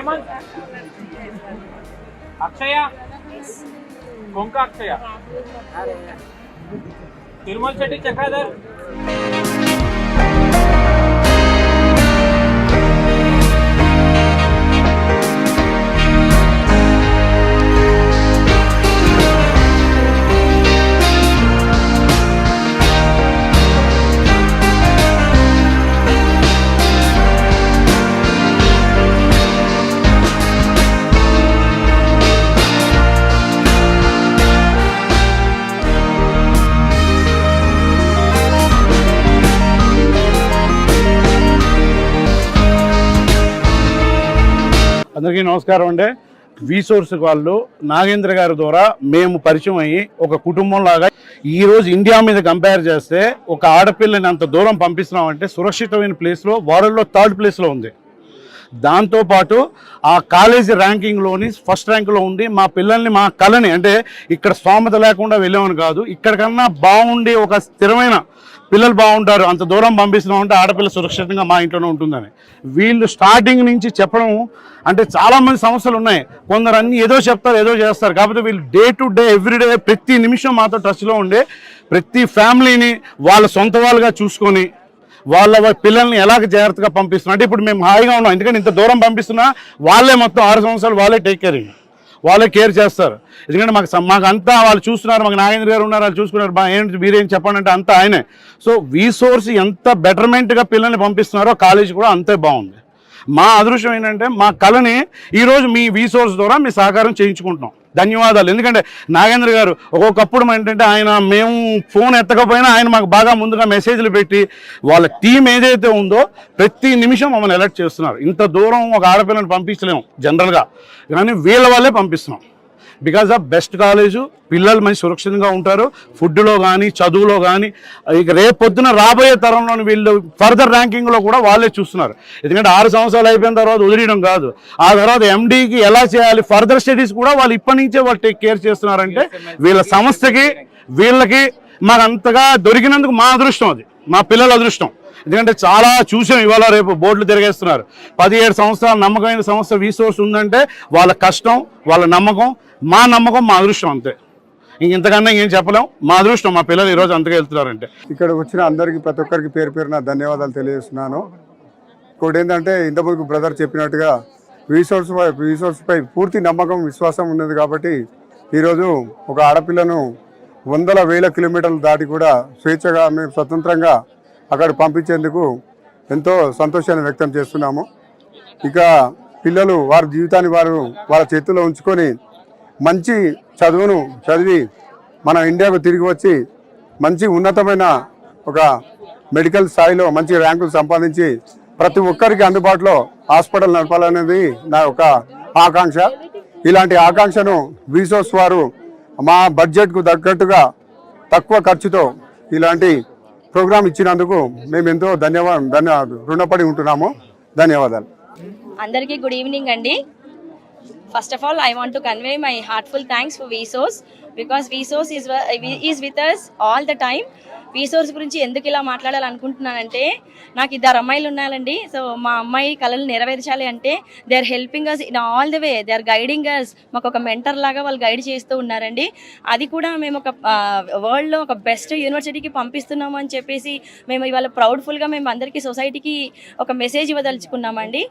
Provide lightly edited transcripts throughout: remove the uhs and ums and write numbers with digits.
హేమంత్, అక్షయ, కొంక అక్షయ, తిరుమల శెట్టి చక్రధర్. అందరికీ నమస్కారం అండి. వీసోర్స్ వాళ్ళు నాగేంద్ర గారి ద్వారా మేము పరిచయం అయ్యి ఒక కుటుంబం లాగా ఈరోజు ఇండియా మీద కంపేర్ చేస్తే ఒక ఆడపిల్లని అంత దూరం పంపిస్తున్నామంటే సురక్షితమైన ప్లేస్లో వరల్డ్లో 3rd ప్లేస్లో ఉంది. దాంతోపాటు ఆ కాలేజీ ర్యాంకింగ్లోని ఫస్ట్ ర్యాంకులో ఉంది. మా పిల్లల్ని మా కళని అంటే ఇక్కడ స్తోమత లేకుండా వెళ్ళామని కాదు, ఇక్కడికన్నా బాగుండి ఒక స్థిరమైన పిల్లలు బాగుంటారు అంత దూరం పంపిస్తున్నామంటే ఆడపిల్ల సురక్షితంగా మా ఇంట్లోనే ఉంటుందని వీళ్ళు స్టార్టింగ్ నుంచి చెప్పడం. అంటే చాలామంది సమస్యలు ఉన్నాయి, కొందరు అన్ని ఏదో చెప్తారు ఏదో చేస్తారు. కాకపోతే వీళ్ళు డే టు డే ఎవ్రీడే ప్రతి నిమిషం మాతో టచ్లో ఉండే ప్రతి ఫ్యామిలీని వాళ్ళ సొంత వాళ్ళుగా చూసుకొని వాళ్ళ పిల్లల్ని ఎలాగ జాగ్రత్తగా పంపిస్తున్నారు. అంటే ఇప్పుడు మేము హాయిగా ఉన్నాం, ఎందుకంటే ఇంత దూరం పంపిస్తున్నా వాళ్ళే మొత్తం 6 సంవత్సరాలు వాళ్ళే టేక్ కేరింగ్, వాళ్ళే కేర్ చేస్తారు. ఎందుకంటే మాకు అంతా వాళ్ళు చూస్తున్నారు, మాకు నాగేంద్ర గారు ఉన్నారు, వాళ్ళు చూసుకున్నారు. ఏంటి మీరేం చెప్పండి అంటే అంతా ఆయనే. సో వీసోర్స్ ఎంత బెటర్మెంట్గా పిల్లల్ని పంపిస్తున్నారో కాలేజీ కూడా అంతే బాగుంది. మా అదృష్టం ఏంటంటే మా కళని ఈరోజు మీ వీసోర్స్ ద్వారా మీ సహకారం చేయించుకుంటున్నాం. ధన్యవాదాలు. ఎందుకంటే నాగేంద్ర గారు ఒక్కొక్కప్పుడు ఏంటంటే మేము ఫోన్ ఎత్తకపోయినా ఆయన మాకు బాగా ముందుగా మెసేజ్లు పెట్టి వాళ్ళ టీం ఏదైతే ఉందో ప్రతి నిమిషం మమ్మల్ని అలర్ట్ చేస్తున్నారు. ఇంత దూరం ఒక ఆడపిల్లని పంపించలేము జనరల్గా, కానీ వీళ్ళ వాళ్ళే పంపిస్తున్నాం. బికాజ్ ఆఫ్ బెస్ట్ కాలేజు, పిల్లలు మంచి సురక్షితంగా ఉంటారు, ఫుడ్లో కానీ చదువులో కానీ. ఇక రేపు పొద్దున రాబోయే తరంలోని వీళ్ళు ఫర్దర్ ర్యాంకింగ్లో కూడా వాళ్ళే చూస్తున్నారు. ఎందుకంటే 6 సంవత్సరాలు అయిపోయిన తర్వాత వదిలేయడం కాదు, ఆ తర్వాత ఎండీకి ఎలా చేయాలి ఫర్దర్ స్టడీస్ కూడా వాళ్ళు ఇప్పటి నుంచే వాళ్ళు టేక్ కేర్ చేస్తున్నారంటే వీళ్ళ సంస్థకి వీళ్ళకి మాకు అంతగా దొరికినందుకు మా అదృష్టం, అది మా పిల్లల అదృష్టం. ఎందుకంటే చాలా చూసాం, ఇవాళ రేపు బోర్డులు తిరిగేస్తున్నారు. 17 సంవత్సరాల నమ్మకమైన సంస్థ వీసోర్స్ ఉందంటే వాళ్ళ కష్టం, వాళ్ళ నమ్మకం, మా నమ్మకం, మా అదృష్టం అంతే. ఇంతకన్నా ఏం చెప్పలేం. మా అదృష్టం మా పిల్లలు ఈరోజు అంతగా వెళ్తున్నారంటే. ఇక్కడ వచ్చిన అందరికీ ప్రతి ఒక్కరికి పేరు పేరున ధన్యవాదాలు తెలియజేస్తున్నాను. ఇంకోటి ఏంటంటే ఇంతకుముందు బ్రదర్ చెప్పినట్టుగా వీసోర్స్ పై పూర్తి నమ్మకం విశ్వాసం ఉన్నది కాబట్టి ఈరోజు ఒక ఆడపిల్లను 100,000 కిలోమీటర్లు దాటి కూడా స్వేచ్ఛగా మేము స్వతంత్రంగా అక్కడ పంపించేందుకు ఎంతో సంతోషాన్ని వ్యక్తం చేస్తున్నాము. ఇక పిల్లలు వారి జీవితాన్ని వాళ్ళ చేతుల్లో ఉంచుకొని మంచి చదువును చదివి మన ఇండియాకు తిరిగి వచ్చి మంచి ఉన్నతమైన ఒక మెడికల్ స్థాయిలో మంచి ర్యాంకులు సంపాదించి ప్రతి ఒక్కరికి అందుబాటులో హాస్పిటల్ నడపాలనేది నా ఒక ఆకాంక్ష. ఇలాంటి ఆకాంక్షను వీసోర్స్ వారు మా బడ్జెట్కు తగ్గట్టుగా తక్కువ ఖర్చుతో ఇలాంటి ప్రోగ్రామ్ ఇచ్చినందుకు మేము ఎంతో రుణపడి ఉంటున్నాము. ధన్యవాదాలు. అందరికీ గుడ్ ఈవినింగ్ అండి. First of all, I want to convey my heartful thanks for VSOS because VSOS is with us all the time. వీసోర్స్ గురించి ఎందుకు ఇలా మాట్లాడాలనుకుంటున్నానంటే నాకు 2 అమ్మాయిలు ఉన్నాయండి. సో మా అమ్మాయి కళలు నెరవేర్చాలి అంటే they are helping us in all the way, they are guiding us. మాకు ఒక మెంటర్ లాగా వాళ్ళు గైడ్ చేస్తూ ఉన్నారండి. అది కూడా మేము ఒక వరల్డ్లో ఒక బెస్ట్ యూనివర్సిటీకి పంపిస్తున్నాము అని చెప్పేసి మేము ఇవాళ ప్రౌడ్ఫుల్గా మేము అందరికీ సొసైటీకి ఒక మెసేజ్ ఇవ్వదలుచుకున్నామండి.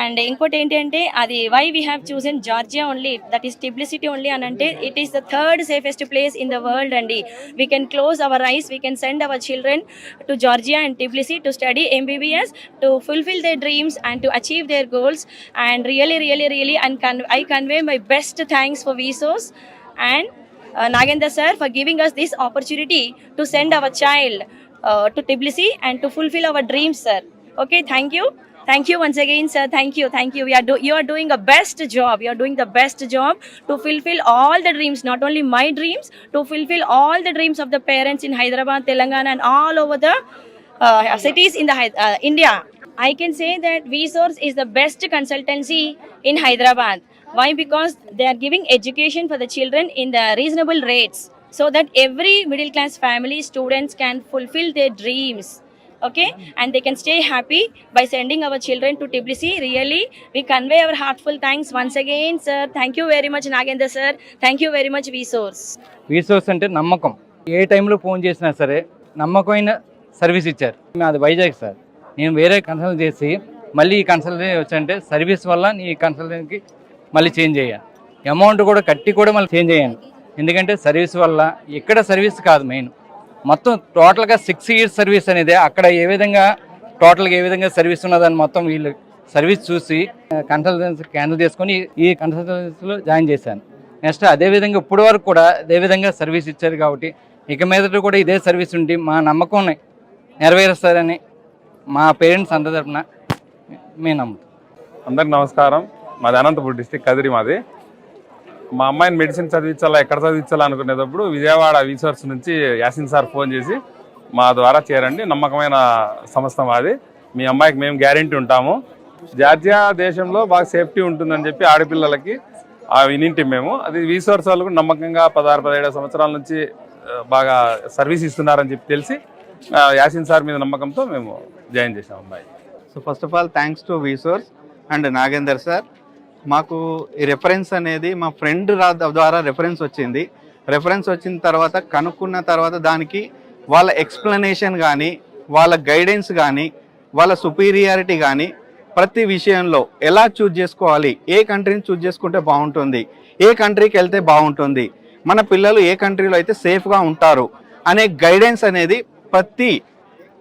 అండ్ ఇంకోటి ఏంటంటే అది why we have chosen Georgia only, that is Tbilisi city only అని అంటే it is the 3rd safest place in the world అండి. We can close our eyes, we can send our children to Georgia and Tbilisi to study MBBS, to fulfill their dreams and to achieve their goals. And really and I convey my best thanks for VSOS and Nagendra sir for giving us this opportunity to send our child to Tbilisi and to fulfill our dreams, sir. Okay, thank you once again, sir. Thank you. You are doing a best job. You are doing the best job to fulfill all the dreams, not only my dreams, to fulfill all the dreams of the parents in Hyderabad, Telangana and all over the cities in the India. I can say that VSource is the best consultancy in Hyderabad. Why? Because they are giving education for the children in the reasonable rates so that every middle class family students can fulfill their dreams. okay, and they can stay happy by sending our children to Tbilisi. Really, we convey our heartful thanks once again, sir. Thank you very much, Nagendra sir. Thank you very much, VSource. VSource అంటే నమ్మకం. ఏ టైంలో phone చేసినా సరే నమ్మకమైన service ఇచ్చారు. అది Vizag sir, నేను వేరే కన్సల్ట్ చేసి మళ్ళీ ఈ కన్సల్టెన్సీ వచ్చంటే సర్వీస్ వల్ల ఈ కన్సల్టెన్సీకి మళ్ళీ చేంజ్ అయ్యాను. అమౌంట్ కూడా కట్టి కూడా మళ్ళీ చేంజ్ అయ్యాను. ఎందుకంటే సర్వీస్ వల్ల ఇక్కడ సర్వీస్ కాదు మెయిన్, మొత్తం టోటల్గా 6 years సర్వీస్ అనేది అక్కడ ఏ విధంగా టోటల్గా ఏ విధంగా సర్వీస్ ఉన్నదని మొత్తం వీళ్ళు సర్వీస్ చూసి కన్సల్టెన్సీ క్యాన్సిల్ చేసుకొని ఈ కన్సల్టెన్సీలో జాయిన్ చేశాను. నెక్స్ట్ అదేవిధంగా ఇప్పుడు వరకు కూడా అదేవిధంగా సర్వీస్ ఇచ్చారు కాబట్టి ఇక మీదట కూడా ఇదే సర్వీస్ ఉండి మా నమ్మకం నెరవేరుస్తారని మా పేరెంట్స్ అందరి తరపున మేము నమ్ముతాం. అందరికి నమస్కారం. మాది అనంతపురం డిస్టిక్ కదిరి మాది. మా అమ్మాయిని మెడిసిన్ చదివించాలా ఎక్కడ చదివించాలా అనుకునేటప్పుడు విజయవాడ VSource నుంచి యాసిన్ సార్ ఫోన్ చేసి మా ద్వారా చేరండి, నమ్మకమైన సంస్థ మాది, మీ అమ్మాయికి మేము గ్యారెంటీ ఉంటాము, జార్జియా దేశంలో బాగా సేఫ్టీ ఉంటుందని చెప్పి ఆడపిల్లలకి వినింటి మేము. అది VSource వాళ్ళు కూడా నమ్మకంగా 16-17 సంవత్సరాల నుంచి బాగా సర్వీస్ ఇస్తున్నారని చెప్పి తెలిసి యాసిన్ సార్ మీద నమ్మకంతో మేము జాయిన్ చేసాం అమ్మాయి. So first of all thanks to VSource and Nagender sir. మాకు ఈ రెఫరెన్స్ అనేది మా ఫ్రెండ్ ద్వారా రెఫరెన్స్ వచ్చింది. రెఫరెన్స్ వచ్చిన తర్వాత కనుక్కున్న తర్వాత దానికి వాళ్ళ ఎక్స్ప్లెనేషన్ కానీ వాళ్ళ గైడెన్స్ కానీ వాళ్ళ సుపీరియారిటీ కానీ ప్రతి విషయంలో ఎలా చూజ్ చేసుకోవాలి, ఏ కంట్రీని చూజ్ చేసుకుంటే బాగుంటుంది, ఏ కంట్రీకి వెళ్తే బాగుంటుంది, మన పిల్లలు ఏ కంట్రీలో అయితే సేఫ్గా ఉంటారు అనే గైడెన్స్ అనేది ప్రతి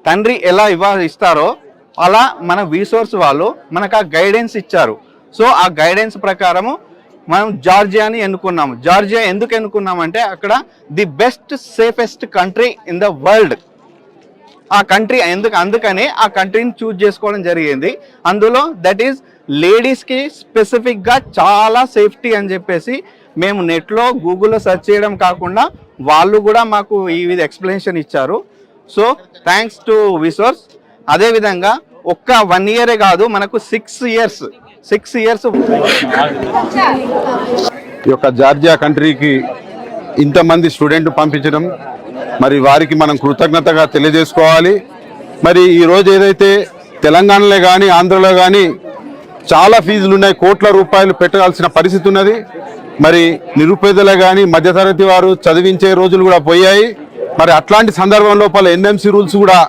తండ్రి ఎలా ఇస్తారో అలా మన VSource వాళ్ళు మనకు ఆ గైడెన్స్ ఇచ్చారు. సో ఆ గైడెన్స్ ప్రకారము మనం జార్జియాని ఎన్నుకున్నాము. జార్జియా ఎందుకు ఎన్నుకున్నామంటే అక్కడ the best safest country in the world. ఆ కంట్రీ అందుకని ఆ కంట్రీని చూజ్ చేసుకోవడం జరిగింది. అందులో దట్ ఈస్ లేడీస్కి స్పెసిఫిక్గా చాలా సేఫ్టీ అని చెప్పేసి మేము నెట్లో గూగుల్లో సెర్చ్ చేయడం కాకుండా వాళ్ళు కూడా మాకు ఈ ఎక్స్ప్లెనేషన్ ఇచ్చారు. So thanks to VSource. అదేవిధంగా ఒక్క 1 year కాదు, మనకు 6 years ఈ యొక్క జార్జియా కంట్రీకి ఇంతమంది స్టూడెంట్ పంపించడం మరి వారికి మనం కృతజ్ఞతగా తెలియజేసుకోవాలి. మరి ఈరోజు ఏదైతే తెలంగాణలో కానీ ఆంధ్రలో కానీ చాలా ఫీజులు ఉన్నాయి, కోట్ల రూపాయలు పెట్టాల్సిన పరిస్థితి ఉన్నది. మరి నిరుపేదలు కానీ మధ్యతరగతి వారు చదివించే రోజులు కూడా పోయాయి. మరి అట్లాంటి సందర్భం లోపల NMC రూల్స్ కూడా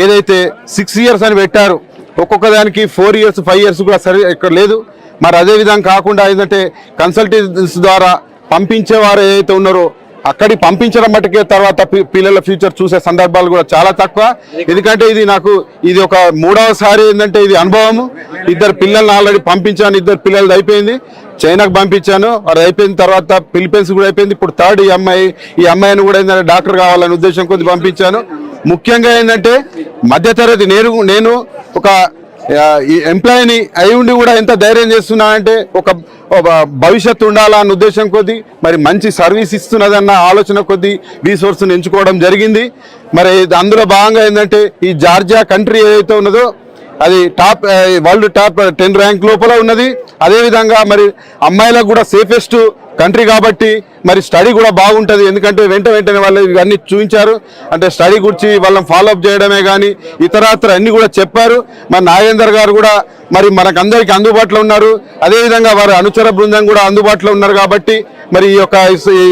ఏదైతే 6 years అని పెట్టారు, ఒక్కొక్క దానికి 4 years 5 years కూడా సరి ఇక్కడ లేదు. మరి అదేవిధంగా కాకుండా ఏంటంటే కన్సల్టెన్సీ ద్వారా పంపించేవారు ఏదైతే ఉన్నారో అక్కడికి పంపించడం మటుకే తర్వాత పిల్లల ఫ్యూచర్ చూసే సందర్భాలు కూడా చాలా తక్కువ. ఎందుకంటే ఇది ఒక 3వసారి ఏంటంటే ఇది అనుభవము. 2 పిల్లల్ని ఆల్రెడీ పంపించాను, 2 పిల్లలది అయిపోయింది. చైనాకు పంపించాను, అది అయిపోయిన తర్వాత ఫిలిప్పీన్స్ కూడా అయిపోయింది. ఇప్పుడు 3rd ఈ అమ్మాయిని కూడా ఏంటంటే డాక్టర్ కావాలనే ఉద్దేశం కొద్ది పంపించాను. ముఖ్యంగా ఏంటంటే మధ్యతరగతి నేను ఒక ఎంప్లాయీని అయి ఉండి కూడా ఎంత ధైర్యం చేస్తున్నానంటే ఒక భవిష్యత్తు ఉండాలన్న ఉద్దేశం కొద్దీ మరి మంచి సర్వీస్ ఇస్తున్నదన్న ఆలోచన కొద్దీ VSourceని ఎంచుకోవడం జరిగింది. మరి అందులో భాగంగా ఏంటంటే ఈ జార్జియా కంట్రీ ఏదైతే ఉన్నదో అది వరల్డ్ టాప్ 10 ర్యాంక్ లోపల ఉన్నది. అదేవిధంగా మరి అమ్మాయిలకు కూడా సేఫెస్ట్ కంట్రీ కాబట్టి మరి స్టడీ కూడా బాగుంటుంది. ఎందుకంటే వెంటనే వాళ్ళు ఇవన్నీ చూపించారు, అంటే స్టడీ గురించి వాళ్ళని ఫాలోఅప్ చేయడమే కానీ ఇతరత్ర అన్ని కూడా చెప్పారు. మరి నాగేందర్ గారు కూడా మరి మనకందరికీ అందుబాటులో ఉన్నారు. అదేవిధంగా వారి అనుచర బృందం కూడా అందుబాటులో ఉన్నారు. కాబట్టి మరి ఈ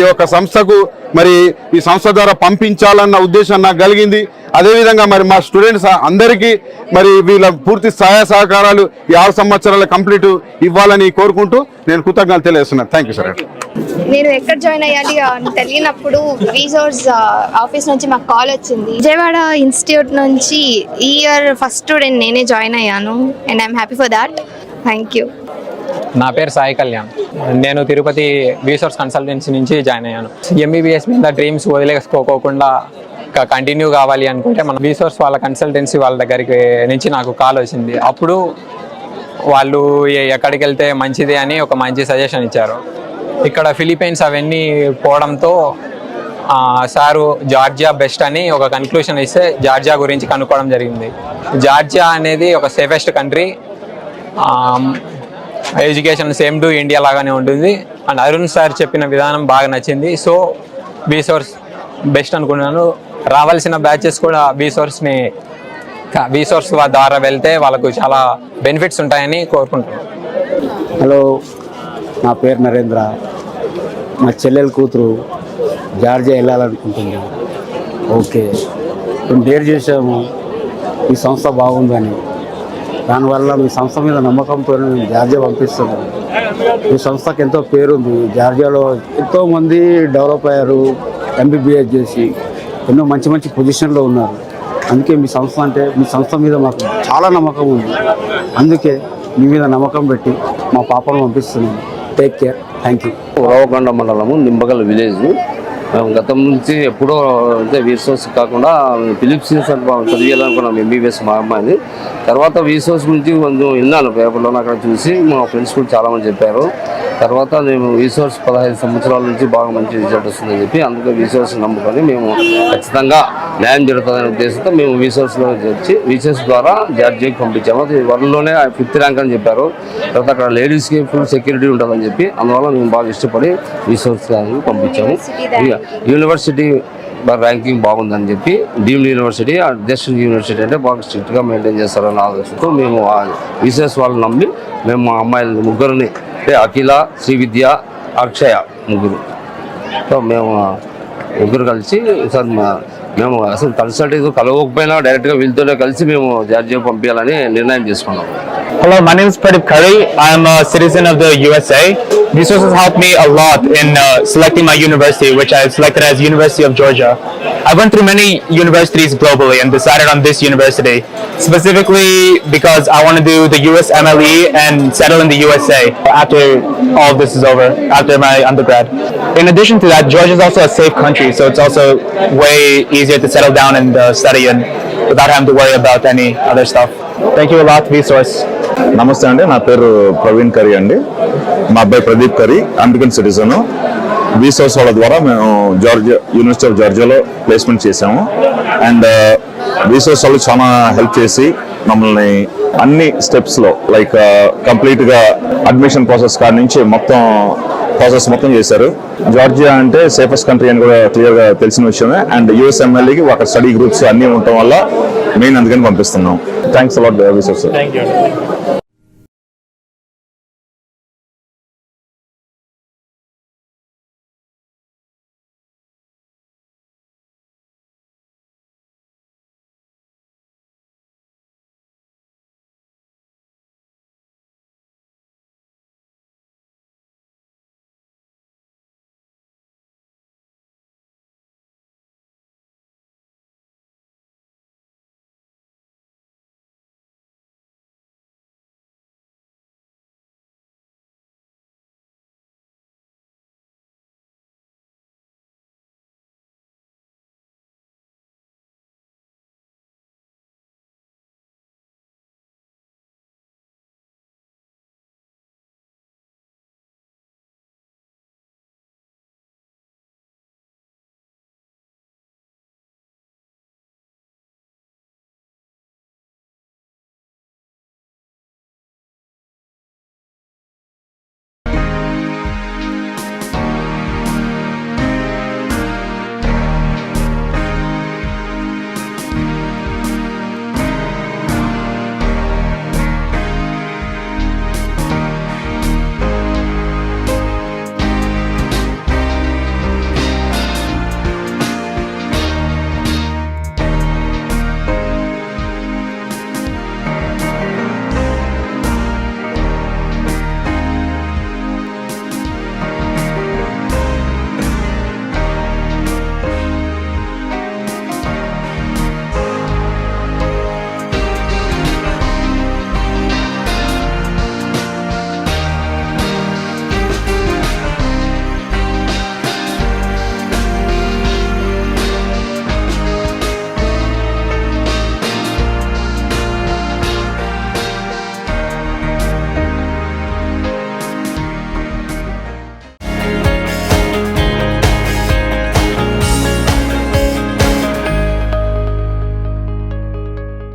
యొక్క సంస్థకు మరి ఈ సంస్థ ద్వారా పంపించాలన్న ఉద్దేశం నాకు కలిగింది. అదేవిధంగా మరి మా స్టూడెంట్స్ అందరికీ మరి వీళ్ళ పూర్తి సహాయ సహకారాలు ఈ 6 సంవత్సరాల కంప్లీట్ ఇవ్వాలని కోరుకుంటూ నేను కృతజ్ఞతలు తెలియజేస్తున్నాను. Thank you sir. నేను ఎక్కడ జాయిన్ అయ్యాలి అని తెలియనప్పుడు VSource ఆఫీస్ నుంచి మాకు కాల్ వచ్చింది. విజయవాడ ఇన్స్టిట్యూట్ నుంచి ఈ ఇయర్ ఫస్ట్ స్టూడెంట్ నేనే జాయిన్ అయ్యాను and I'm happy for that. Thank you. నా పేరు సాయి కళ్యాణ్. నేను తిరుపతి VSource కన్సల్టెన్సీ నుంచి జాయిన్ అయ్యాను. MBBS మీద డ్రీమ్స్ వదిలేసుకోకుండా కంటిన్యూ కావాలి అనుకుంటే మన VSource వాళ్ళ కన్సల్టెన్సీ వాళ్ళ దగ్గరికి నుంచి నాకు కాల్ వచ్చింది. అప్పుడు వాళ్ళు ఎక్కడికి వెళ్తే మంచిది అని ఒక మంచి సజెషన్ ఇచ్చారు. ఇక్కడ ఫిలిప్పీన్స్ అవన్నీ పోవడంతో సారు జార్జియా బెస్ట్ అని ఒక కన్క్లూషన్ ఇస్తే జార్జియా గురించి కనుక్కోవడం జరిగింది. జార్జియా అనేది ఒక safest country, education same to India లాగానే ఉంటుంది. అండ్ అరుణ్ సార్ చెప్పిన విధానం బాగా నచ్చింది. సో VSource బెస్ట్ అనుకున్నాను. రావాల్సిన బ్యాచెస్ కూడా VSourceని వీసోర్స్ ద్వారా వెళ్తే వాళ్ళకు చాలా బెనిఫిట్స్ ఉంటాయని కోరుకుంటున్నాను. హలో, నా పేరు నరేంద్ర. మా చెల్లెల కూతురు జార్జియా వెళ్ళాలనుకుంటుంది. ఓకే, మేము డేర్ చేసాము ఈ సంస్థ బాగుందని. దానివల్ల మీ సంస్థ మీద నమ్మకంతో మేము జార్జియా పంపిస్తున్నాము. ఈ సంస్థకి ఎంతో పేరుంది. జార్జియాలో ఎంతోమంది డెవలప్ అయ్యారు, MBBS చేసి ఎన్నో మంచి మంచి పొజిషన్లో ఉన్నారు. అందుకే మీ సంస్థ మీద మాకు చాలా నమ్మకం ఉంది. అందుకే మీ మీద నమ్మకం పెట్టి మా పాపను పంపిస్తున్నాము. Take care. Thank you. Uravakonda మండలము నింబగల్ విలేజ్. మేము గతం నుంచి ఎప్పుడో అంటే వీసోర్స్ కాకుండా ఫిలిప్స్ చదివేయాలనుకున్నాం MBBS మా అమ్మాయిని. తర్వాత వీసోర్స్ గురించి కొంచెం విన్నాను పేపర్లో, అక్కడ చూసి మా ఫ్రెండ్స్ కూడా చాలామంది చెప్పారు. తర్వాత మేము వీసోర్స్ 15 సంవత్సరాల నుంచి బాగా మంచి రిజల్ట్ వస్తుందని చెప్పి అందుకే వీసోర్స్ నమ్ముకొని మేము ఖచ్చితంగా న్యాయం జరుగుతుందనే ఉద్దేశంతో మేము వీసోర్స్లో వచ్చి వీసోర్స్ ద్వారా జార్జియాకి పంపించాము. అది వరల్డ్లోనే 5th ర్యాంక్ అని చెప్పారు. తర్వాత అక్కడ లేడీస్కి ఫుల్ సెక్యూరిటీ ఉంటుందని చెప్పి అందువల్ల మేము బాగా ఇష్టపడి వీసోర్స్ పంపించాము. యూనివర్సిటీ ర్యాంకింగ్ బాగుందని చెప్పి డీమ్డ్ యూనివర్సిటీ, డెస్టినీ యూనివర్సిటీ అంటే బాగా స్ట్రిక్ట్గా మెయింటైన్ చేస్తారన్న ఆలోచనతో మేము వీసోర్స్ వాళ్ళని నమ్మి మేము మా అమ్మాయిలు ముగ్గురిని అంటే అఖిల, శ్రీవిద్య, అక్షయ ముగ్గురు ముగ్గురు కలిసి సార్ మేము అసలు కన్సల్ట్ కలవకపోయినా డైరెక్ట్గా వీళ్ళతోనే కలిసి మేము జార్జియా పంపించాలని నిర్ణయం చేసుకున్నాం. Hello, my name is Pradeep Curry. I'm a citizen of the USA. Resources helped me a lot in selecting my university, which I selected as University of Georgia. I went through many universities globally and decided on this university, specifically because I want to do the USMLE and settle in the USA after all of this is over, after my undergrad. In addition to that, Georgia is also a safe country, so it's also way easier to settle down and study and without having to worry about any other stuff. Thank you a lot, Vsauce. నమస్తే అండి, నా పేరు Praveen curry అండి. మా అబ్బాయి Pradeep curry, American citizen. వీసోర్స్ వాళ్ళ ద్వారా మేము యూనివర్సిటీ ఆఫ్ జార్జియాలో ప్లేస్మెంట్ చేసాము. అండ్ వీసోర్స్ వాళ్ళు చాలా హెల్ప్ చేసి మమ్మల్ని అన్ని స్టెప్స్లో లైక్ కంప్లీట్గా అడ్మిషన్ ప్రాసెస్ కాడి నుంచి ప్రాసెస్ మొత్తం చేశారు. జార్జియా అంటే సేఫెస్ట్ కంట్రీ అని కూడా క్లియర్గా తెలిసిన విషయమే. అండ్ USMLEకి అక్కడ స్టడీ గ్రూప్స్ అన్నీ ఉండటం వల్ల మెయిన్ అందుకని పంపిస్తున్నాం. Thanks a lot వీసోర్స్.